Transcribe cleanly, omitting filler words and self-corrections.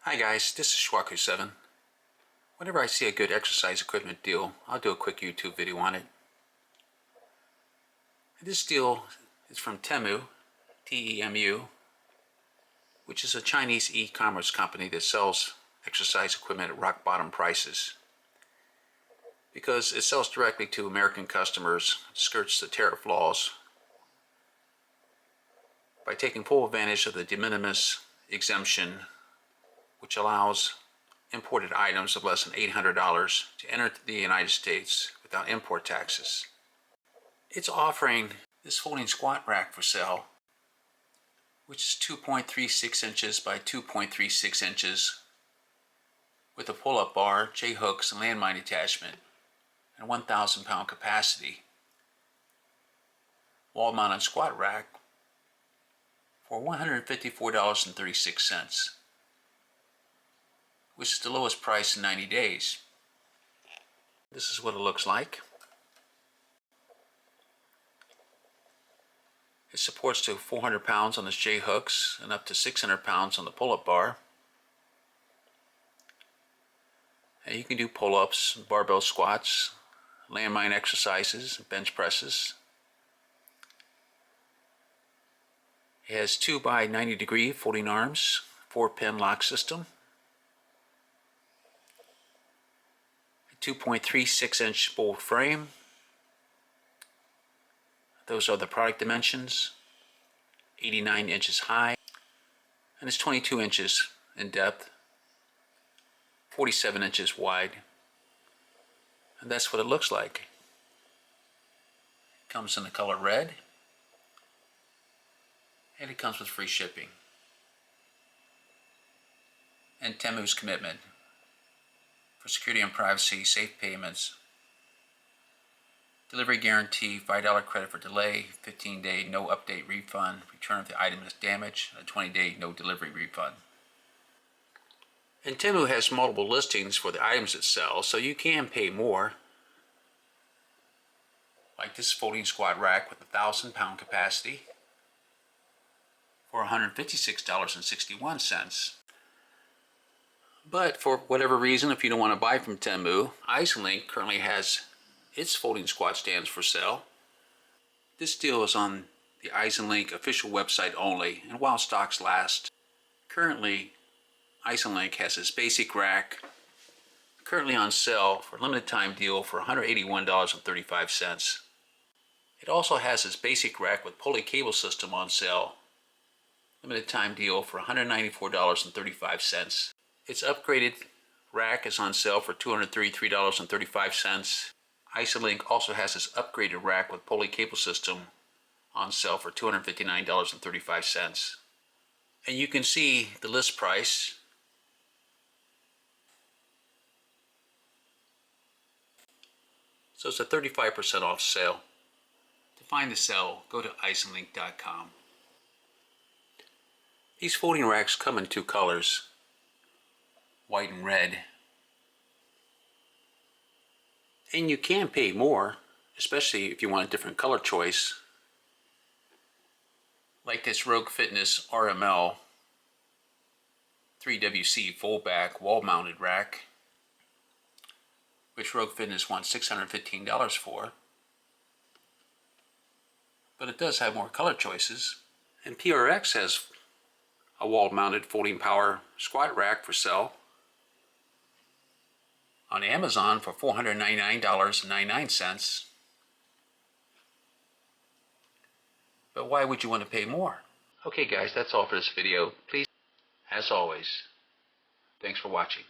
Hi guys, this is Schwaku7. Whenever I see a good exercise equipment deal, I'll do a quick YouTube video on it. This deal is from Temu, T-E-M-U, which is a Chinese e-commerce company that sells exercise equipment at rock bottom prices. Because it sells directly to American customers, it skirts the tariff laws by taking full advantage of the de minimis exemption, which allows imported items of less than $800 to enter the United States without import taxes. It's offering this folding squat rack for sale, which is 2.36 inches by 2.36 inches with a pull-up bar, J-hooks, and landmine attachment, and 1,000 pound capacity. Wall-mounted squat rack for $154.36. which is the lowest price in 90 days. This is what it looks like. It supports to 400 pounds on its J-hooks and up to 600 pounds on the pull-up bar. And you can do pull-ups, barbell squats, landmine exercises, bench presses. It has 2 by 90 degree folding arms, 4-pin lock system. 2.36 inch bolt frame. Those are the product dimensions. 89 inches high, and it's 22 inches in depth, 47 inches wide, and that's what it looks like. It comes in the color red, and it comes with free shipping. And Temu's commitment for security and privacy, safe payments, delivery guarantee, $5 credit for delay, 15-day no update refund, return if the item is damaged, and a 20-day no delivery refund. And Temu has multiple listings for the items it sells, so you can pay more. Like this folding squat rack with 1,000 pound capacity for $156.61. But for whatever reason, if you don't want to buy from Temu, Isolink currently has its folding squat stands for sale. This deal is on the Isolink official website only, and while stocks last. Currently, Isolink has its basic rack currently on sale for a limited time deal for $181.35. It also has its basic rack with pulley cable system on sale, limited time deal for $194.35. Its upgraded rack is on sale for $233.35. Isolink also has its upgraded rack with pulley cable system on sale for $259.35. And you can see the list price. So it's a 35% off sale. To find the sale, go to isolink.com. These folding racks come in 2 colors, white and red. And you can pay more, especially if you want a different color choice. Like this Rogue Fitness RML 3WC full back wall mounted rack, which Rogue Fitness wants $615 for. But it does have more color choices. And PRX has a wall mounted folding power squat rack for sale on Amazon for $499.99. But why would you want to pay more? Okay guys, that's all for this video. Please, as always, thanks for watching.